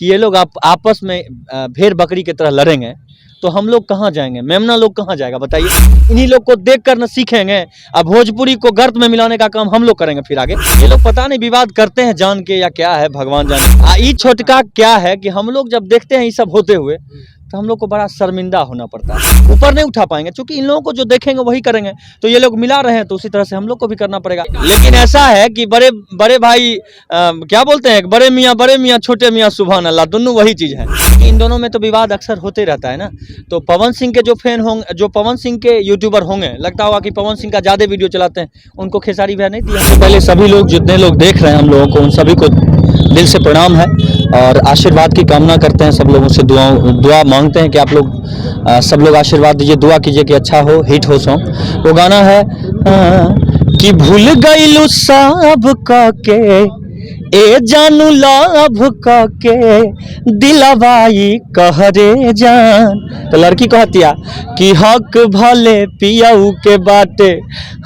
कि ये लोग आपस में भेड़ बकरी की तरह लड़ेंगे तो हम लोग कहाँ जाएंगे, मेमना लोग कहाँ जाएगा बताइए। इन्हीं लोग को देख कर न सीखेंगे। अब भोजपुरी को गर्त में मिलाने का काम हम लोग करेंगे फिर आगे। ये लोग पता नहीं विवाद करते हैं जान के या क्या है, भगवान जाने। ई छोटका क्या है कि हम लोग जब देखते हैं ये सब होते हुए तो हम लोग को बड़ा शर्मिंदा होना पड़ता है। ऊपर नहीं उठा पाएंगे क्योंकि इन लोगों को जो देखेंगे वही करेंगे। तो ये लोग मिला रहे हैं तो उसी तरह से हम लोग को भी करना पड़ेगा। लेकिन ऐसा है कि बड़े बड़े भाई क्या बोलते हैं, बड़े मियाँ छोटे मियाँ सुभान अल्लाह, दोनों वही चीज़ है। इन दोनों में तो विवाद अक्सर होते रहता है ना। तो पवन सिंह के जो फैन होंगे, जो पवन सिंह के यूट्यूबर होंगे, लगता होगा कि पवन सिंह का ज़्यादा वीडियो चलाते हैं, उनको खेसारी भैया नहीं दिया। तो पहले सभी लोग, जितने लोग देख रहे हैं हम लोगों को, उन सभी को दिल से प्रणाम है और आशीर्वाद की कामना करते हैं। सब लोगों से दुआ मांगते हैं कि आप लोग सब लोग आशीर्वाद दीजिए, दुआ कीजिए कि अच्छा हो, हिट हो सॉन्ग। वो गाना है कि भूल गईलू सब का के ए जानू लाभ का के दिलवाई कहरे जान। तो लड़की कहतिया कि हक भले पियाऊ के बाटे,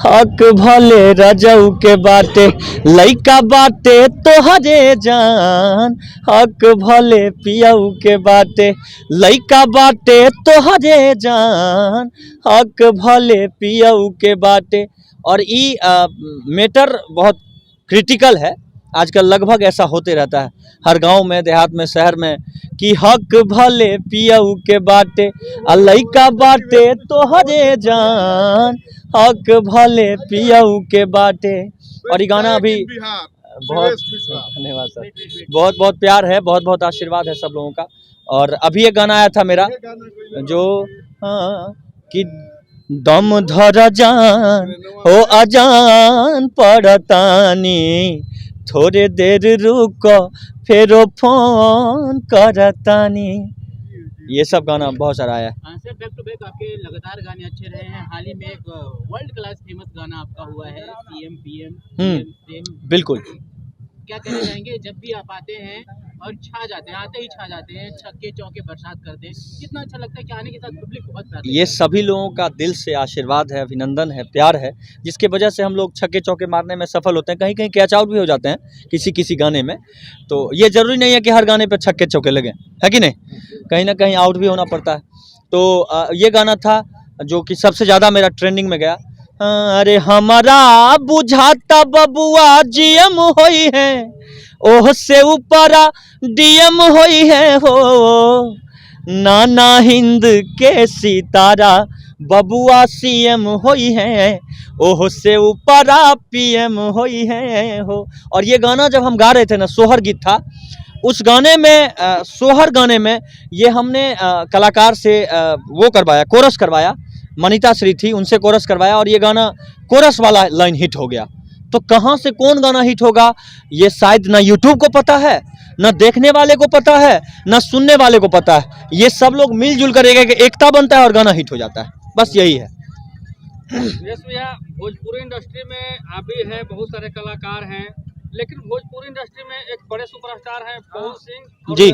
हक भले रजऊ के बाटे, लइका बाटे तोहरे जान, हक भले पियाऊ के बाटे, लइका बाटे तोहरे जान, हक भले पियाऊ के बाटे। और ई मैटर बहुत क्रिटिकल है। आजकल लगभग ऐसा होते रहता है हर गांव में, देहात में, शहर में, कि हक भले पियाऊ के बाटे, लइका बाटे तोहरे जान, हक भले पियाऊ के बाटे। और ये गाना अभी बहुत धन्यवाद सर, बहुत बहुत प्यार है, बहुत बहुत आशीर्वाद है सब लोगों का। और अभी एक गाना आया था मेरा जो कि दम धर जान हो अजान पड़तानी, थोड़े देर रुको फिर फोन करतानी। ये सब गाना बहुत सारा आया है। सर बैक टू बैक आपके लगातार गाने अच्छे रहे हैं। हाल ही में एक वर्ल्ड क्लास फेमस गाना आपका हुआ है सीएम पीएम। बिल्कुल। क्या कहना चाहेंगे, जब भी आप आते हैं और छा जाते हैं, आते ही छा जाते हैं, छक्के चौके बरसात करते हैं, कितना अच्छा लगता है कि आने के साथ पब्लिक बहुत प्यार। ये सभी लोगों का दिल से आशीर्वाद है, अभिनंदन है, प्यार है, जिसके वजह से हम लोग छक्के चौके मारने में सफल होते हैं। कहीं कहीं कैच आउट भी हो जाते हैं किसी किसी गाने में। तो ये जरूरी नहीं है कि हर गाने पे छक्के चौके लगे, है कि नहीं, कहीं ना कहीं आउट भी होना पड़ता है। तो ये गाना था जो कि सबसे ज़्यादा मेरा ट्रेंडिंग में गया। अरे हमारा बुझाता बबुआ जीएम होई है, ओह से ऊपरा डीएम होई है हो, नाना हिंद के सितारा बबुआ सीएम होई है, ओह से ऊपरा पीएम होई है हो। और ये गाना जब हम गा रहे थे ना, सोहर गीत था, उस गाने में सोहर गाने में ये हमने कलाकार से वो करवाया, कोरस करवाया, मनीता श्री थी, उनसे कोरस करवाया और ये गाना कोरस वाला लाइन हिट हो गया। तो कहाँ से कौन गाना हिट होगा ये शायद ना यूट्यूब को पता है, ना देखने वाले को पता है, ना सुनने वाले को पता है। ये सब लोग मिलजुल कर एक एकता बनता है और गाना हिट हो जाता है, बस यही है। भैया भोजपुरी इंडस्ट्री में आप भी है, बहुत सारे कलाकार हैं, लेकिन भोजपुरी इंडस्ट्री में एक बड़े सुपरस्टार हैं पवन सिंह जी,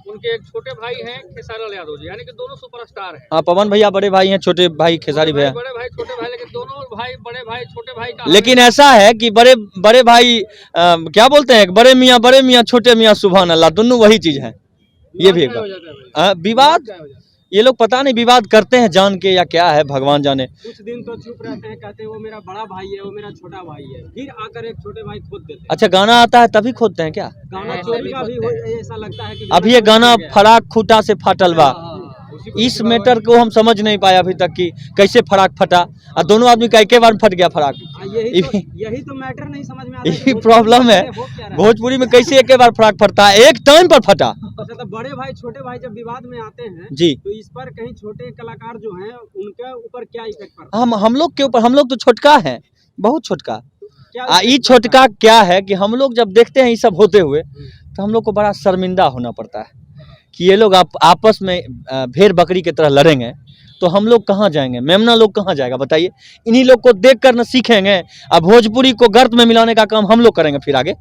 उनके एक छोटे भाई हैं खेसारी लाल यादव जी, यानी कि दोनों सुपरस्टार हैं। हाँ, पवन भैया बड़े भाई हैं, छोटे भाई खेसारी भैया। बड़े भाई छोटे भाई, लेकिन दोनों भाई बड़े भाई छोटे भाई का। लेकिन ऐसा है कि बड़े भाई क्या बोलते हैं, बड़े मियाँ छोटे मियाँ सुभान अल्लाह, दोनों वही चीज़ है। ये भी विवाद, ये लोग पता नहीं विवाद करते हैं जान के या क्या है, भगवान जाने। कुछ दिन तो चुप रहते हैं, कहते हैं वो मेरा बड़ा भाई है, वो मेरा छोटा भाई है, फिर आकर एक छोटे भाई खोद देते हैं। अच्छा, गाना आता है तभी खोदते हैं क्या? गाना चोरी का भी ऐसा लगता है कि अभी ये गाना फराक खूटा से फाटल बा, इस मैटर को हम समझ नहीं पाए अभी तक कि कैसे फराक फटा और दोनों आदमी का एक बार फट गया फराक। यही तो मैटर नहीं समझ में आता, यही प्रॉब्लम है भोजपुरी में, कैसे एक बार फराक फटता है, एक टाइम पर फटा। तो बड़े भाई छोटे भाई जब विवाद में आते हैं जी, तो इस पर कहीं छोटे कलाकार जो हैं उनके ऊपर क्या इफेक्ट पड़ता है? हम लोग के ऊपर, हम लोग तो छोटका है, बहुत छोटका। ये छोटका क्या है कि हम लोग जब देखते हैं ये सब होते हुए तो हम लोग को बड़ा शर्मिंदा होना पड़ता है कि ये लोग आपस में भेड़ बकरी की तरह लड़ेंगे तो हम लोग कहाँ जाएंगे, मेमना लोग कहाँ जाएगा बताइए। इन्हीं लोग को देख कर न सीखेंगे। अब भोजपुरी को गर्त में मिलाने का काम हम लोग करेंगे फिर आगे।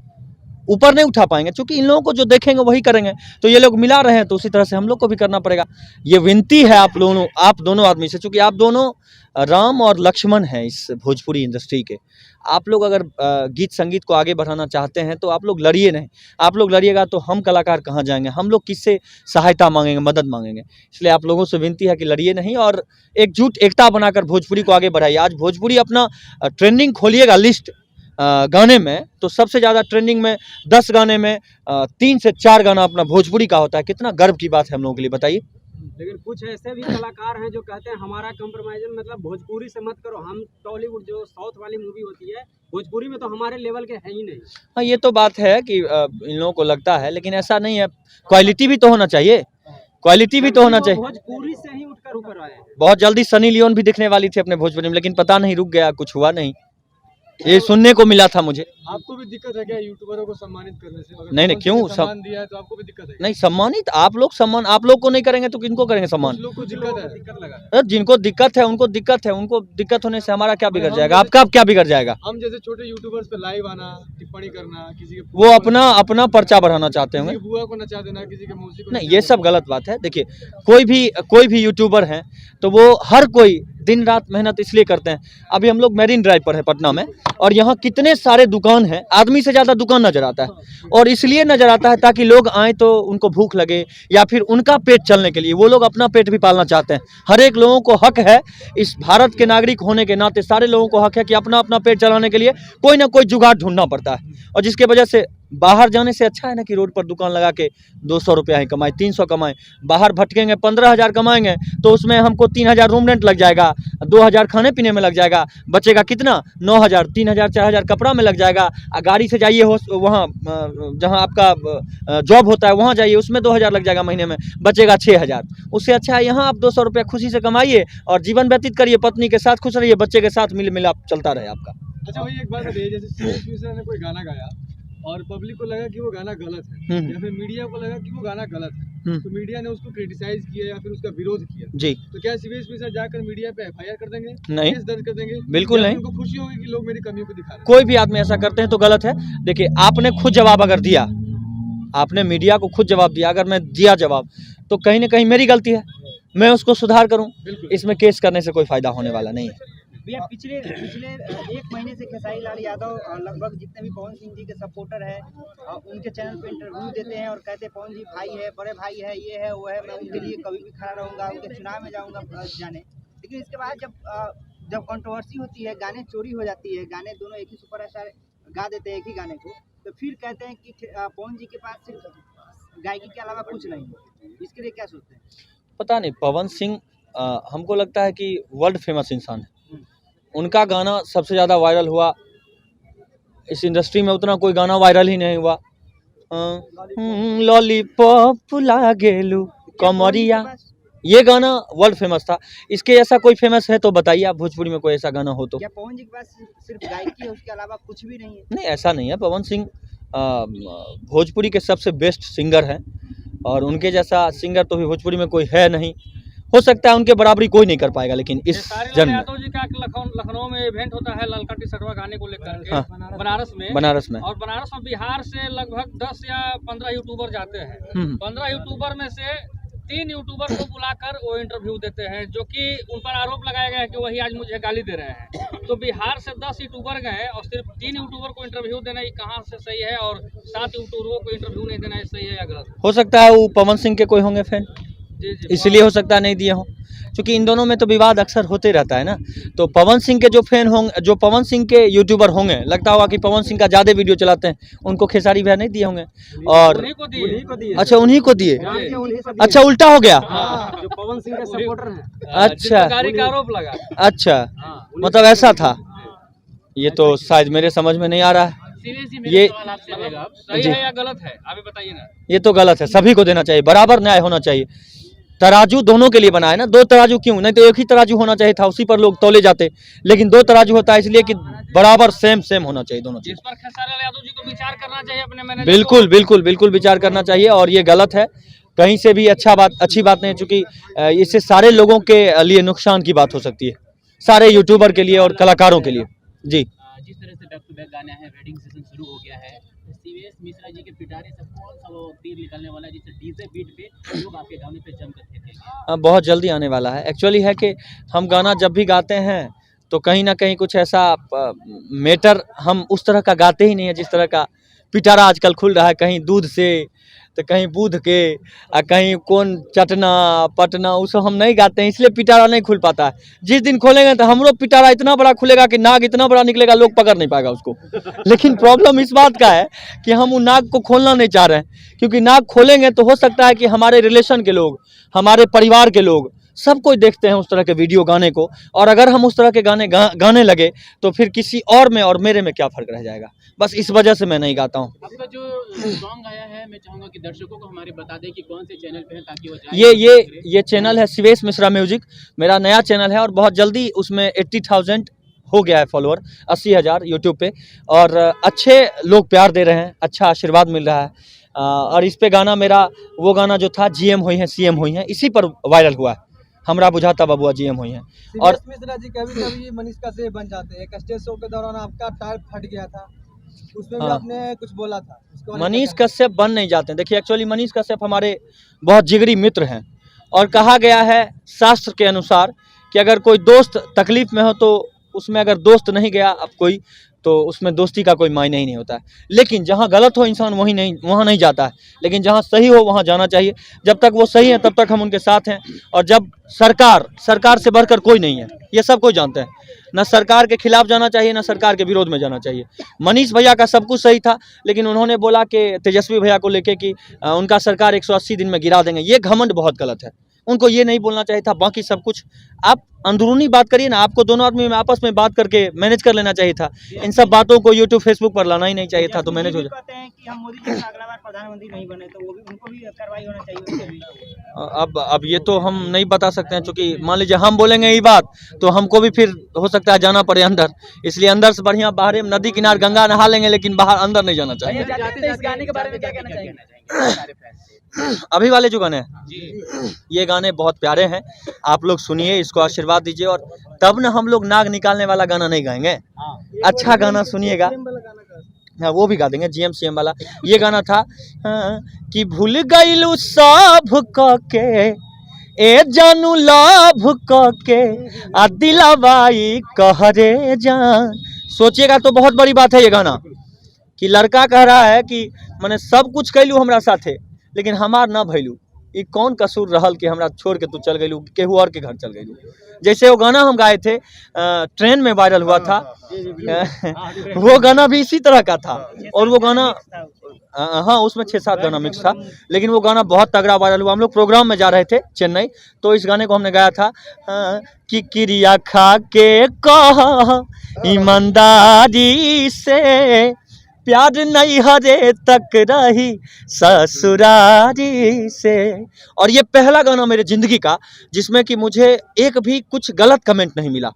ऊपर नहीं उठा पाएंगे क्योंकि इन लोगों को जो देखेंगे वही करेंगे। तो ये लोग मिला रहे हैं तो उसी तरह से हम लोग को भी करना पड़ेगा। ये विनती है आप दोनों आदमी से, क्योंकि आप दोनों राम और लक्ष्मण हैं इस भोजपुरी इंडस्ट्री के। आप लोग अगर गीत संगीत को आगे बढ़ाना चाहते हैं तो आप लोग लड़िए नहीं। आप लोग लड़िएगा तो हम कलाकार कहाँ जाएंगे, हम लोग किससे सहायता मांगेंगे, मदद मांगेंगे। इसलिए आप लोगों से विनती है कि लड़िए नहीं और एकजुट एकता बनाकर भोजपुरी को आगे बढ़ाइए। आज भोजपुरी अपना ट्रेंडिंग खोलिएगा लिस्ट गाने में, तो सबसे ज़्यादा ट्रेंडिंग में 10 गाने में 3 से 4 गाना अपना भोजपुरी का होता है। कितना गर्व की बात है हम लोगों के लिए, बताइए। लेकिन कुछ ऐसे भी कलाकार हैं जो कहते हैं हमारा कंप्रोमाइज़न मतलब भोजपुरी से मत करो, हम टॉलीवुड जो साउथ वाली मूवी होती है भोजपुरी में तो हमारे लेवल के है ही नहीं। हाँ, ये तो बात है कि इन लोगों को लगता है, लेकिन ऐसा नहीं है। क्वालिटी भी तो होना चाहिए, क्वालिटी भी तो होना चाहिए। भोजपुरी से ही उठकर ऊपर आए हैं। बहुत जल्दी सनी लियोन भी दिखने वाली थी अपने भोजपुरी में, लेकिन पता नहीं रुक गया, कुछ हुआ नहीं। ये सुनने को मिला था मुझे। आपको भी दिक्कत है क्या यूट्यूबरों को सम्मानित करने से? अगर नहीं, क्यों? सम्मान दिया है तो आपको भी दिक्कत है? नहीं, सम्मानित आप लोग, सम्मान आप लोग को नहीं करेंगे तो किनको करेंगे सम्मान? कुछ लोग को दिक्कत है, दिक्कत लगा। अरे जिनको दिक्कत है उनको दिक्कत है, उनको दिक्कत होने से हमारा क्या बिगड़ जाएगा, आपका क्या बिगड़ जाएगा? हम जैसे छोटे यूट्यूबर्स पे लाइव आना, टिप्पणी करना, किसी के वो अपना पर्चा बढ़ाना चाहते होंगे। किसी के बुआ को नचा देना, किसी के मौसी को नहीं, ये सब गलत बात है। देखिए, कोई भी यूट्यूबर है तो वो हर कोई दिन रात मेहनत इसलिए करते हैं। अभी हम लोग मैरिन ड्राइव पर है पटना में, और यहाँ कितने सारे दुकान हैं, आदमी से ज़्यादा दुकान नजर आता है। और इसलिए नजर आता है ताकि लोग आए तो उनको भूख लगे, या फिर उनका पेट चलने के लिए। वो लोग अपना पेट भी पालना चाहते हैं। हर एक लोगों को हक है, इस भारत के नागरिक होने के नाते सारे लोगों को हक है कि अपना पेट चलाने के लिए कोई ना कोई जुगाड़ ढूंढना पड़ता है। और जिसके वजह से बाहर जाने से अच्छा है ना कि रोड पर दुकान लगा के 200 रुपया ही कमाए, 300 कमाए। बाहर भटकेंगे 15,000 कमाएंगे तो उसमें हमको 3,000 रूम रेंट लग जाएगा, 2,000 खाने पीने में लग जाएगा, बचेगा कितना? 9,000, 3,000, 4,000 कपड़ा में लग जाएगा। गाड़ी से जाइए वहाँ जहाँ आपका जॉब होता है वहाँ जाइए, उसमें 2,000 लग जाएगा महीने में, बचेगा 6,000। उससे अच्छा है यहाँ आप 200 रुपया खुशी से कमाइए और जीवन व्यतीत करिए, पत्नी के साथ खुश रहिए, बच्चे के साथ मिल मिलाप चलता रहे आपका। अच्छा भाई, एक बात बताइए, जैसे सीएस मिश्रा ने कोई गाना गाया और पब्लिक को लगा कि वो गाना गलत है, या फिर मीडिया को लगा कि वो गाना गलत है, तो मीडिया ने उसको क्रिटिसाइज किया या फिर उसका विरोध किया जी, तो क्या सीएस मिश्रा जाकर मीडिया पे एफआईआर कर देंगे? नहीं, केस दर्ज कर देंगे? बिल्कुल नहीं। उनको खुशी होगी कि लोग मेरी कमियों को दिखा रहे हैं। कोई भी आदमी ऐसा करते हैं तो गलत है। देखिए, आपने खुद जवाब अगर दिया, आपने मीडिया को खुद जवाब दिया, अगर मैं दिया जवाब तो कहीं ना कहीं मेरी गलती है, मैं उसको सुधार करूं। इसमें केस करने से कोई फायदा होने वाला नहीं है। भैया पिछले 1 महीने से खेसारी लाल यादव लगभग जितने भी पवन सिंह जी के सपोर्टर हैं उनके चैनल पे इंटरव्यू देते हैं और कहते हैं पवन जी भाई है, बड़े भाई है, ये है वो है, मैं उनके लिए कभी भी खड़ा रहूँगा, उनके चुनाव में जाऊँगा जाने। लेकिन इसके बाद जब कंट्रोवर्सी होती है, गाने चोरी हो जाती है, गाने दोनों एक ही सुपरस्टार गा देते हैं एक ही गाने को, तो फिर कहते हैं कि पवन जी के पास सिर्फ गायकी के अलावा कुछ नहीं है। इसके लिए क्या सोचते हैं? पता नहीं, पवन सिंह हमको लगता है कि वर्ल्ड फेमस इंसान है। उनका गाना सबसे ज़्यादा वायरल हुआ, इस इंडस्ट्री में उतना कोई गाना वायरल ही नहीं हुआ। लॉलीपॉप लागेलू कमरिया, ये गाना वर्ल्ड फेमस था। इसके जैसा कोई फेमस है तो बताइए आप, भोजपुरी में कोई ऐसा गाना हो तो। क्या पवन जी के पास सिर्फ गायकी है, उसके अलावा कुछ भी नहीं है? नहीं, ऐसा नहीं है। पवन सिंह भोजपुरी के सबसे बेस्ट सिंगर हैं, और उनके जैसा सिंगर तो भी भोजपुरी में कोई है नहीं। हो सकता है उनके बराबरी कोई नहीं कर पाएगा, लेकिन इस जन्म में। यादव जी का लखनऊ में इवेंट होता है ललका टी शर्टवा गाने को लेकर के, हाँ, बनारस में, और बनारस में बिहार से लगभग 10 या 15 यूट्यूबर जाते हैं। 15 यूट्यूबर में से 3 यूट्यूबर को बुलाकर वो इंटरव्यू देते हैं, जो कि उन पर आरोप लगाया गया है कि वही आज मुझे गाली दे रहे हैं। तो बिहार से 10 यूट्यूबर गए और सिर्फ 3 यूट्यूबर को इंटरव्यू देना, ये कहाँ से सही है? और 7 यूट्यूबरों को इंटरव्यू नहीं देना, सही है या गलत? हो सकता है वो पवन सिंह के कोई होंगे फैन, इसलिए हो सकता है नहीं दिए हों, क्योंकि इन दोनों में तो विवाद अक्सर होते रहता है ना। तो पवन सिंह के जो फैन होंगे, जो पवन सिंह के यूट्यूबर होंगे, लगता होगा कि पवन सिंह का ज़्यादा वीडियो चलाते हैं, उनको खेसारी भैया नहीं दिए होंगे। और उन्हीं को दिए। अच्छा, उन्हीं को दिए। अच्छा, उल्टा हो गया। जो पवन सिंह के सपोर्टर हैं। अच्छा, गाड़ी का आरोप लगा। अच्छा, मतलब ऐसा था। ये तो शायद मेरे समझ में नहीं आ रहा है। ये सही है या गलत है, आप बताइए ना। ये तो गलत है, सभी को देना चाहिए, बराबर न्याय होना चाहिए। तराजू दोनों के लिए बना है ना, 2 तराजू क्यों? नहीं तो एक ही तराजू होना चाहिए था, उसी पर लोग तौले जाते। लेकिन 2 तराजू होता है इसलिए कि बराबर सेम होना चाहिए दोनों चीज। इस पर खेसारी लाल यादव जी को विचार करना चाहिए अपने मैनेजर। बिल्कुल विचार करना चाहिए, और ये गलत है। कहीं से भी अच्छी बात नहीं, चूंकि इससे सारे लोगों के लिए नुकसान की बात हो सकती है, सारे यूट्यूबर के लिए और कलाकारों के लिए। जी, जिस तरह से बैक टू बैक गाने हैं, वेडिंग सीजन शुरू हो गया है, सीएस मिश्रा जी के पिटारे से कौन सा वो तीर निकलने वाला है जिससे डीजे बीट पे लोग आपके गाने पे जम कर फेंकेंगे? बहुत जल्दी आने वाला है। एक्चुअली है कि हम गाना जब भी गाते हैं तो कहीं ना कहीं कुछ ऐसा मैटर हम उस तरह का गाते ही नहीं है जिस तरह का पिटारा आजकल खुल रहा है, कहीं दूध से तो कहीं बूध के कहीं कौन चटना पटना, उसको हम नहीं गाते हैं, इसलिए पिटारा नहीं खुल पाता है। जिस दिन खोलेंगे तो हम लोग पिटारा इतना बड़ा खुलेगा कि नाग इतना बड़ा निकलेगा, लोग पकड़ नहीं पाएगा उसको। लेकिन प्रॉब्लम इस बात का है कि हम उन नाग को खोलना नहीं चाह रहे हैं, क्योंकि नाग खोलेंगे तो हो सकता है कि हमारे रिलेशन के लोग, हमारे परिवार के लोग, सब कोई देखते हैं उस तरह के वीडियो गाने को, और अगर हम उस तरह के गाने गाने लगे तो फिर किसी और में और मेरे में क्या फ़र्क रह जाएगा। बस इस वजह से मैं नहीं गाता हूँ। आपका जो सॉन्ग आया है, मैं चाहूँगा कि दर्शकों को हमारे बता दें कि कौन से चैनल पे है, ताकि वो जाए। ये चैनल है शिवेश मिश्रा म्यूजिक, मेरा नया चैनल है और बहुत जल्दी उसमें 80,000 हो गया है फॉलोअर, 80,000 यूट्यूब पे, और अच्छे लोग प्यार दे रहे हैं, अच्छा आशीर्वाद मिल रहा है। और इस पे गाना मेरा वो गाना जो था GM हुई हैं CM हुई हैं, इसी पर वायरल हुआ है, हमरा बुझाता बबुआ GM हुई हैं। और मिश्रा जी कभी कभी मनीष कश्यप बन जाते हैं। एक स्टेज शो के दौरान आपका टायर फट गया था, उसमें भी हाँ। आपने कुछ बोला था, मनीष कश्यप बन नहीं जाते हैं। देखिए एक्चुअली मनीष कश्यप हमारे बहुत जिगरी मित्र हैं, और कहा गया है शास्त्र के अनुसार कि अगर कोई दोस्त तकलीफ में हो तो उसमें अगर दोस्त नहीं गया अब कोई, तो उसमें दोस्ती का कोई मायने ही नहीं होता है। लेकिन जहाँ गलत हो इंसान वहाँ नहीं जाता है, लेकिन जहाँ सही हो वहाँ जाना चाहिए। जब तक वो सही है तब तक हम उनके साथ हैं, और जब सरकार से बढ़कर कोई नहीं है, ये सब कोई जानते हैं। न सरकार के खिलाफ जाना चाहिए, न सरकार के विरोध में जाना चाहिए। मनीष भैया का सब कुछ सही था, लेकिन उन्होंने बोला कि तेजस्वी भैया को लेके कि उनका सरकार 180 दिन में गिरा देंगे, ये घमंड बहुत गलत है। उनको ये नहीं बोलना चाहिए था। बाकी सब कुछ आप अंदरूनी बात करिए ना, आपको दोनों आदमी में आपस में बात करके मैनेज कर लेना चाहिए था। इन सब बातों को यूट्यूब फेसबुक पर लाना ही नहीं चाहिए था, तो मैनेज हो जाए। कहते हैं कि हम मोदी जी अगला बार प्रधानमंत्री नहीं बने तो वो भी, उनको भी कार्रवाई होना चाहिए उसके भी। अब ये तो हम नहीं बता सकते हैं, क्योंकि मान लीजिए हम बोलेंगे ये बात तो हमको भी फिर हो सकता है जाना पड़े अंदर, इसलिए अंदर से बढ़िया बाहर नदी किनार गंगा नहा लेंगे, लेकिन बाहर अंदर नहीं जाना चाहिए। इस गाने के बारे में क्या कहना चाहेंगे? अभी वाले जो गाने हैं ये गाने बहुत प्यारे हैं, आप लोग सुनिए, इसको आशीर्वाद दीजिए, और तब ना हम लोग नाग निकालने वाला गाना नहीं गाएंगे। अच्छा गाना सुनिएगा, हाँ वो भी गा देंगे, GM CM वाला। ये गाना था कि भूल गईलू सब के ए जानू लाभ के आ दिलावाई कहरे जान। सोचिएगा तो बहुत बड़ी बात है ये गाना, कि लड़का कह रहा है कि मैंने सब कुछ कैलू हमरा साथे, लेकिन हमार ना भैलू, ये कौन कसूर रहल कि हमरा छोड़ के तू चल गईलू, केहू और के घर चल गईलू। जैसे वो गाना हम गाए थे, ट्रेन में वायरल हुआ था, वो गाना भी इसी तरह का था। और वो गाना हाँ उसमें 6-7 गाना मिक्स था, लेकिन वो गाना बहुत तगड़ा वायरल हुआ। हम लोग प्रोग्राम में जा रहे थे चेन्नई, तो इस गाने को हमने गाया था कि क्रिया खा के कहा ईमानदारी से, प्यार नहीं हरे तक रही ससुरारी से। और ये पहला गाना मेरे ज़िंदगी का जिसमें कि मुझे एक भी कुछ गलत कमेंट नहीं मिला।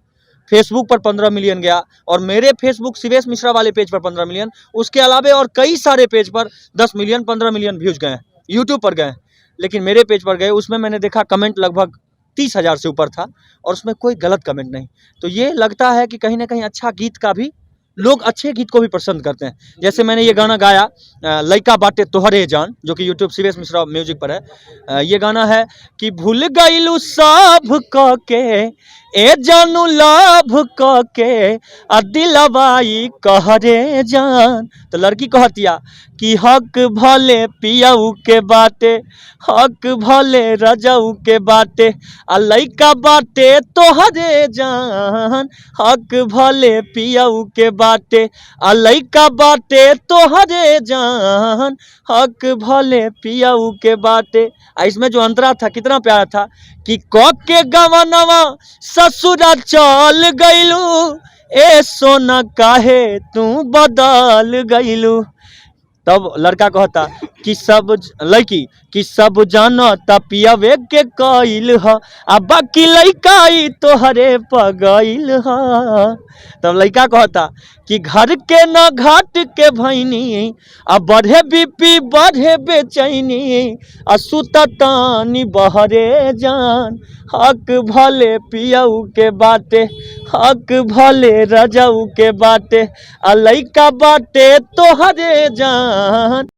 फेसबुक पर 15 मिलियन गया, और मेरे फेसबुक शिवेश मिश्रा वाले पेज पर 15 मिलियन, उसके अलावे और कई सारे पेज पर 10 मिलियन 15 मिलियन व्यूज गए, यूट्यूब पर गए, लेकिन मेरे पेज पर गए, उसमें मैंने देखा कमेंट लगभग 30,000 से ऊपर था, और उसमें कोई गलत कमेंट नहीं। तो ये लगता है कि कहीं ना कहीं अच्छा गीत का भी, लोग अच्छे गीत को भी पसंद करते हैं। जैसे मैंने ये गाना गाया लइका बाटे तोहरे जान, जो कि यूट्यूब शिवेश मिश्रा म्यूजिक पर है। ये गाना है कि भूल गईलू सब के ए जानू लाभ के आ दिलवाई कहरे जान। तो लड़की कहतिया कि हक भले पियाऊ के बाटे, हक भले रजाऊ के बाटे, आ लइका बाटे तोहरे जान, हक भले पियाऊ के बाटे, आ लइका बाटे तोहरे जान, हक भले पियाऊ के बाटे। इसमें जो अंतरा था कितना प्यारा था कि कौक के गवनवा ससुरा चल गईलू, ए सोना काहे तू बदल गईलू। तब लड़का कहता कि सब लड़की कि सब जानता पियावे के कइल ह, आ बाकी लइकाई तोहरे पगइल ह। तब लड़का कहता कि घर के न घाट के भैनी, आ बढ़े बीपी बढ़े बेचैनी, आ सुततानी बहरे जान, हक भले पियाऊ के बाटे, हक भले रजाऊ के बाटे, आ लइका बाटे तोहरे जान।